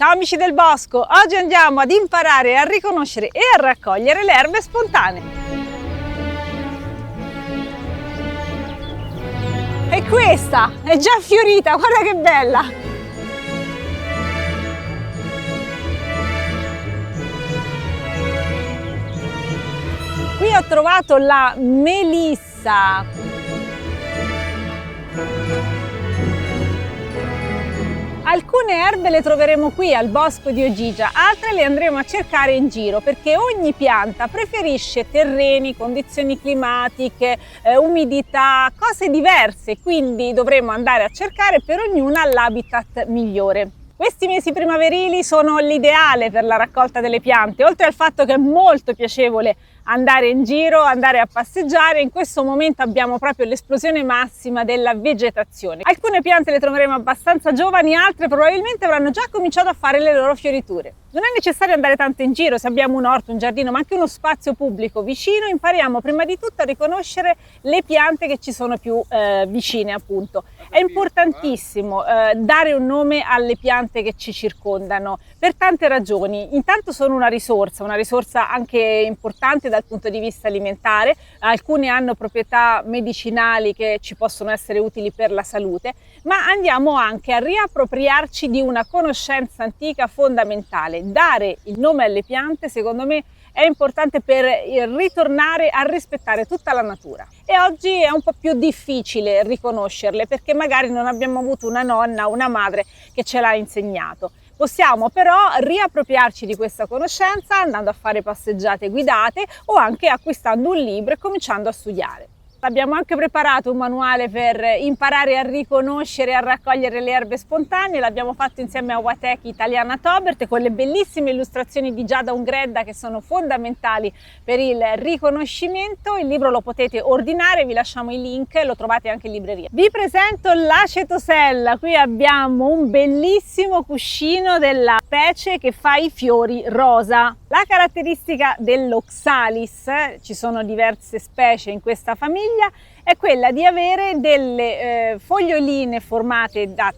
Ciao amici del bosco, oggi andiamo ad imparare a riconoscere e a raccogliere le erbe spontanee. E questa è già fiorita, guarda che bella! Qui ho trovato la melissa. Alcune erbe le troveremo qui al bosco di Ogygia, altre le andremo a cercare in giro perché ogni pianta preferisce terreni, condizioni climatiche, umidità, cose diverse, quindi dovremo andare a cercare per ognuna l'habitat migliore. Questi mesi primaverili sono l'ideale per la raccolta delle piante, oltre al fatto che è molto piacevole andare in giro, andare a passeggiare. In questo momento abbiamo proprio l'esplosione massima della vegetazione. Alcune piante le troveremo abbastanza giovani, altre probabilmente avranno già cominciato a fare le loro fioriture. Non è necessario andare tanto in giro, se abbiamo un orto, un giardino, ma anche uno spazio pubblico vicino, impariamo prima di tutto a riconoscere le piante che ci sono più vicine, appunto. È importantissimo dare un nome alle piante che ci circondano per tante ragioni. Intanto sono una risorsa anche importante dal punto di vista alimentare. Alcune hanno proprietà medicinali che ci possono essere utili per la salute, ma andiamo anche a riappropriarci di una conoscenza antica fondamentale. Dare il nome alle piante, secondo me, è importante per ritornare a rispettare tutta la natura. E oggi è un po' più difficile riconoscerle perché magari non abbiamo avuto una nonna o una madre che ce l'ha insegnato. Possiamo però riappropriarci di questa conoscenza andando a fare passeggiate guidate o anche acquistando un libro e cominciando a studiare. Abbiamo anche preparato un manuale per imparare a riconoscere e a raccogliere le erbe spontanee, l'abbiamo fatto insieme a Watek Italiana Tobert con le bellissime illustrazioni di Giada Ungredda che sono fondamentali per il riconoscimento. Il libro lo potete ordinare, vi lasciamo i link, lo trovate anche in libreria. Vi presento l'acetosella, qui abbiamo un bellissimo cuscino della specie che fa i fiori rosa. La caratteristica dell'Oxalis, ci sono diverse specie in questa famiglia, è quella di avere delle foglioline formate da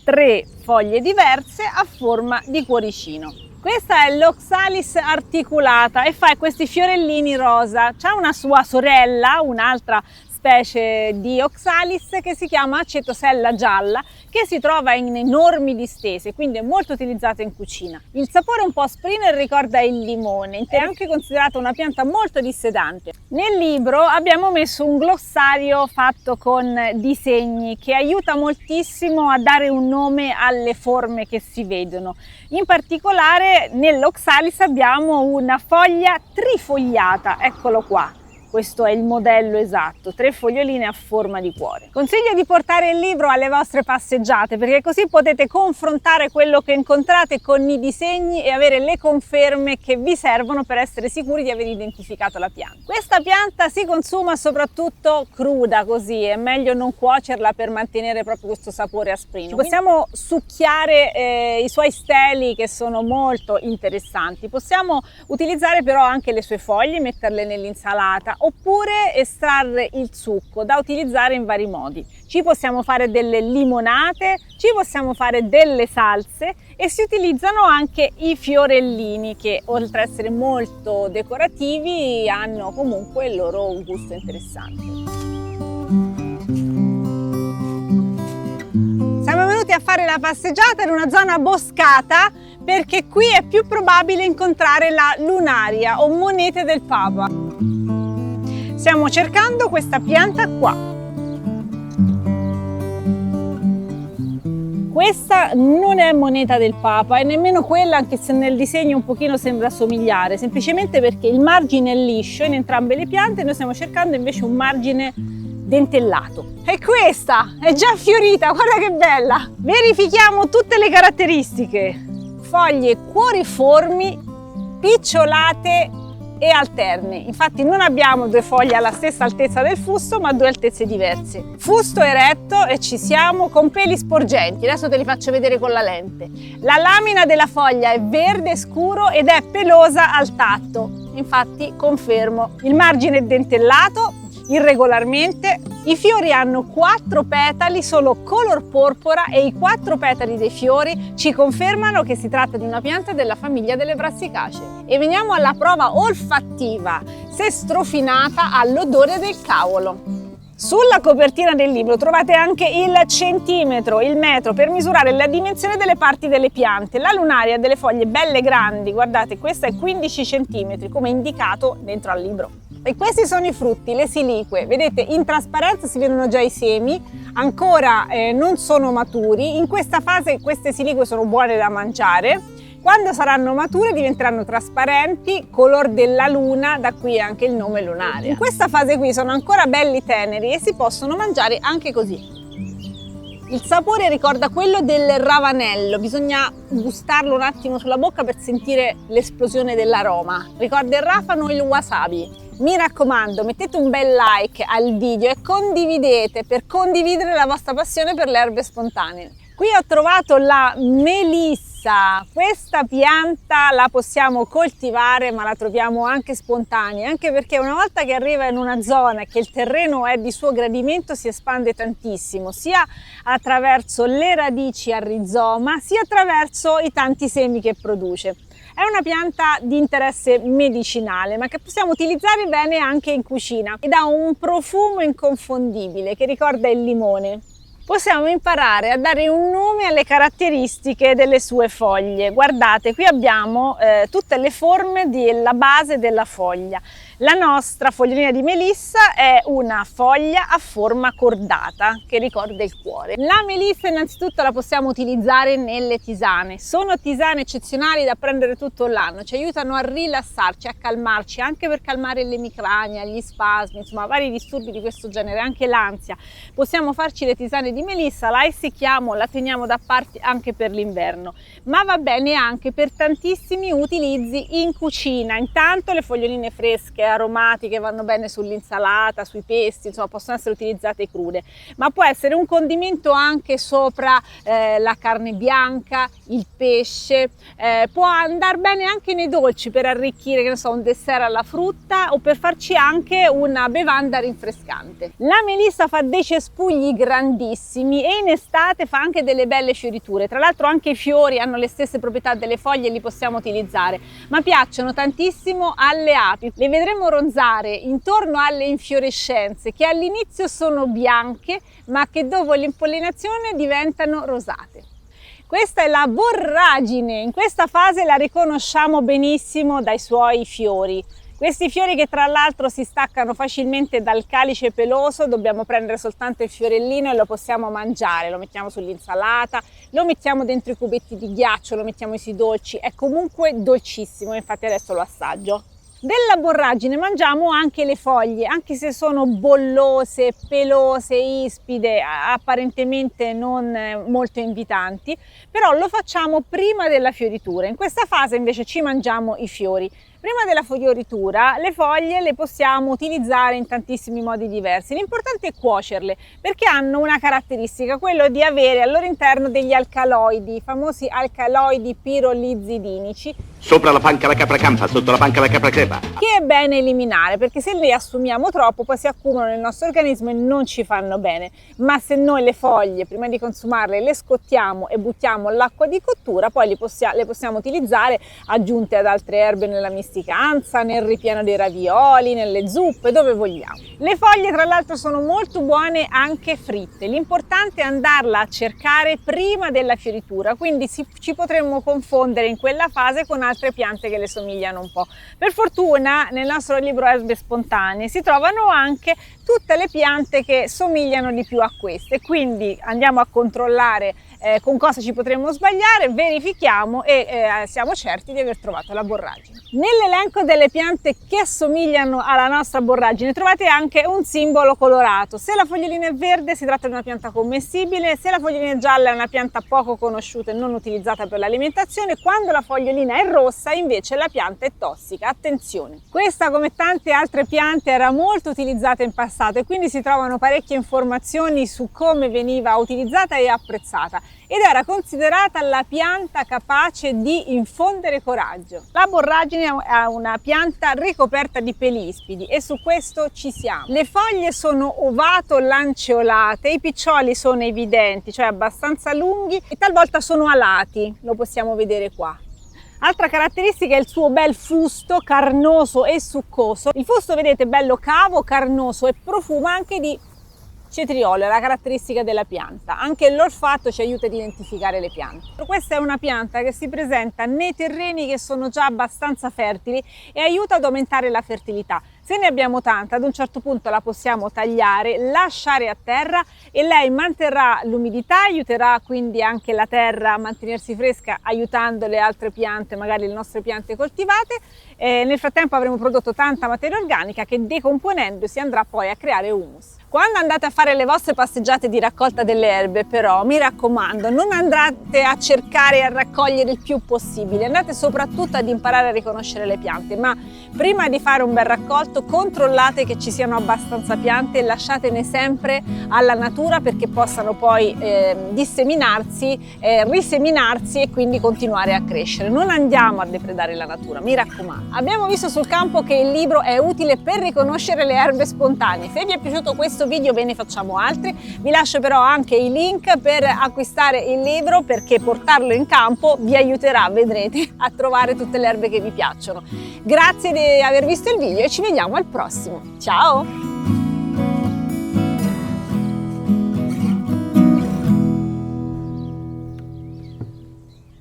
3 foglie diverse a forma di cuoricino. Questa è l'Oxalis articulata e fa questi fiorellini rosa. C'ha una sua sorella, un'altra specie di Oxalis che si chiama acetosella gialla, che si trova in enormi distese, quindi è molto utilizzata in cucina. Il sapore un po' asprino e ricorda il limone, è anche considerata una pianta molto dissedante. Nel libro abbiamo messo un glossario fatto con disegni che aiuta moltissimo a dare un nome alle forme che si vedono. In particolare nell'Oxalis abbiamo una foglia trifogliata, eccolo qua. Questo è il modello esatto, 3 foglioline a forma di cuore. Consiglio di portare il libro alle vostre passeggiate perché così potete confrontare quello che incontrate con i disegni e avere le conferme che vi servono per essere sicuri di aver identificato la pianta. Questa pianta si consuma soprattutto cruda, così è meglio non cuocerla per mantenere proprio questo sapore asprino. Possiamo succhiare i suoi steli che sono molto interessanti, possiamo utilizzare però anche le sue foglie, metterle nell'insalata oppure estrarre il succo da utilizzare in vari modi. Ci possiamo fare delle limonate, ci possiamo fare delle salse e si utilizzano anche i fiorellini che oltre ad essere molto decorativi hanno comunque il loro gusto interessante. Siamo venuti a fare la passeggiata in una zona boscata perché qui è più probabile incontrare la lunaria o monete del Papa. Stiamo cercando questa pianta qua. Questa non è moneta del Papa e nemmeno quella, anche se nel disegno un pochino sembra somigliare, semplicemente perché il margine è liscio in entrambe le piante, noi stiamo cercando invece un margine dentellato. E questa è già fiorita, guarda che bella! Verifichiamo tutte le caratteristiche. Foglie cuoriformi, picciolate e alterne. Infatti non abbiamo 2 foglie alla stessa altezza del fusto, ma 2 altezze diverse. Fusto eretto e ci siamo con peli sporgenti. Adesso te li faccio vedere con la lente. La lamina della foglia è verde scuro ed è pelosa al tatto. Infatti confermo. Il margine è dentellato irregolarmente, I fiori hanno 4 petali, sono color porpora e i 4 petali dei fiori ci confermano che si tratta di una pianta della famiglia delle Brassicacee. E veniamo alla prova olfattiva, se strofinata all'odore del cavolo. Sulla copertina del libro trovate anche il centimetro, il metro per misurare la dimensione delle parti delle piante. La lunaria ha delle foglie belle grandi, guardate, questa è 15 centimetri come indicato dentro al libro. E questi sono i frutti, le silique. Vedete, in trasparenza si vedono già i semi, ancora non sono maturi. In questa fase queste silique sono buone da mangiare. Quando saranno mature diventeranno trasparenti, color della luna, da qui anche il nome lunaria. In questa fase qui sono ancora belli teneri e si possono mangiare anche così. Il sapore ricorda quello del ravanello, bisogna gustarlo un attimo sulla bocca per sentire l'esplosione dell'aroma. Ricorda il rafano e il wasabi. Mi raccomando, mettete un bel like al video e condividete per condividere la vostra passione per le erbe spontanee. Qui ho trovato la melissa. Questa pianta la possiamo coltivare ma la troviamo anche spontanea, anche perché una volta che arriva in una zona e che il terreno è di suo gradimento si espande tantissimo, sia attraverso le radici a rizoma, sia attraverso i tanti semi che produce. È una pianta di interesse medicinale ma che possiamo utilizzare bene anche in cucina ed ha un profumo inconfondibile che ricorda il limone. Possiamo imparare a dare un nome alle caratteristiche delle sue foglie. Guardate, qui abbiamo tutte le forme della base della foglia. La nostra fogliolina di melissa è una foglia a forma cordata che ricorda il cuore. La melissa innanzitutto la possiamo utilizzare nelle tisane. Sono tisane eccezionali da prendere tutto l'anno, ci aiutano a rilassarci, a calmarci, anche per calmare l'emicrania, gli spasmi, insomma vari disturbi di questo genere, anche l'ansia. Possiamo farci le tisane di melissa, la essicchiamo, la teniamo da parte anche per l'inverno, ma va bene anche per tantissimi utilizzi in cucina. Intanto le foglioline fresche, aromatiche, vanno bene sull'insalata, sui pesti, insomma possono essere utilizzate crude, ma può essere un condimento anche sopra la carne bianca, il pesce, può andare bene anche nei dolci per arricchire, che ne so, un dessert alla frutta o per farci anche una bevanda rinfrescante. La melissa fa dei cespugli grandissimi e in estate fa anche delle belle fioriture. Tra l'altro anche i fiori hanno le stesse proprietà delle foglie e li possiamo utilizzare, ma piacciono tantissimo alle api. Le vedremo ronzare intorno alle infiorescenze che all'inizio sono bianche ma che dopo l'impollinazione diventano rosate. Questa è la borragine, in questa fase la riconosciamo benissimo dai suoi fiori. Questi fiori che tra l'altro si staccano facilmente dal calice peloso, dobbiamo prendere soltanto il fiorellino e lo possiamo mangiare, lo mettiamo sull'insalata, lo mettiamo dentro i cubetti di ghiaccio, lo mettiamo sui dolci, è comunque dolcissimo, infatti adesso lo assaggio. Della borragine mangiamo anche le foglie, anche se sono bollose, pelose, ispide, apparentemente non molto invitanti, però lo facciamo prima della fioritura. In questa fase invece ci mangiamo i fiori. Prima della fioritura le foglie le possiamo utilizzare in tantissimi modi diversi. L'importante è cuocerle perché hanno una caratteristica, quello di avere al loro interno degli alcaloidi, i famosi alcaloidi pirolizidinici. Sopra la panca la capra campa, sotto la panca la capra crepa. Che è bene eliminare perché se le assumiamo troppo poi si accumulano nel nostro organismo e non ci fanno bene. Ma se noi le foglie prima di consumarle le scottiamo e buttiamo l'acqua di cottura, poi le possiamo utilizzare aggiunte ad altre erbe nella misticanza, nel ripieno dei ravioli, nelle zuppe, dove vogliamo. Le foglie tra l'altro sono molto buone anche fritte, l'importante è andarla a cercare prima della fioritura, quindi ci potremmo confondere in quella fase con altre piante che le somigliano un po'. Per fortuna nel nostro libro Erbe Spontanee si trovano anche tutte le piante che somigliano di più a queste, quindi andiamo a controllare con cosa ci potremmo sbagliare, verifichiamo e siamo certi di aver trovato la borragine. Nell'elenco delle piante che assomigliano alla nostra borragine trovate anche un simbolo colorato. Se la fogliolina è verde si tratta di una pianta commestibile, se la fogliolina è gialla è una pianta poco conosciuta e non utilizzata per l'alimentazione, quando la fogliolina è rossa invece la pianta è tossica. Attenzione! Questa, come tante altre piante, era molto utilizzata in passato e quindi si trovano parecchie informazioni su come veniva utilizzata e apprezzata, ed era considerata la pianta capace di infondere coraggio. La borragine è una pianta ricoperta di peli ispidi e su questo ci siamo. Le foglie sono ovato-lanceolate, i piccioli sono evidenti, cioè abbastanza lunghi, e talvolta sono alati, lo possiamo vedere qua. Altra caratteristica è il suo bel fusto carnoso e succoso. Il fusto, vedete, bello cavo, carnoso, e profuma anche di cetriolo, è la caratteristica della pianta. Anche l'olfatto ci aiuta ad identificare le piante. Questa è una pianta che si presenta nei terreni che sono già abbastanza fertili e aiuta ad aumentare la fertilità. Se ne abbiamo tanta, ad un certo punto la possiamo tagliare, lasciare a terra e lei manterrà l'umidità, aiuterà quindi anche la terra a mantenersi fresca, aiutando le altre piante, magari le nostre piante coltivate. Nel frattempo avremo prodotto tanta materia organica che, decomponendosi, andrà poi a creare humus. Quando andate a fare le vostre passeggiate di raccolta delle erbe, però, mi raccomando, non andate a cercare e a raccogliere il più possibile, andate soprattutto ad imparare a riconoscere le piante, ma prima di fare un bel raccolto controllate che ci siano abbastanza piante e lasciatene sempre alla natura perché possano poi disseminarsi, riseminarsi e quindi continuare a crescere. Non andiamo a depredare la natura, mi raccomando. Abbiamo visto sul campo che il libro è utile per riconoscere le erbe spontanee. Se vi è piaciuto questo video, ve ne facciamo altri. Vi lascio però anche i link per acquistare il libro, perché portarlo in campo vi aiuterà, vedrete, a trovare tutte le erbe che vi piacciono. Grazie di aver visto il video e ci vediamo al prossimo. Ciao!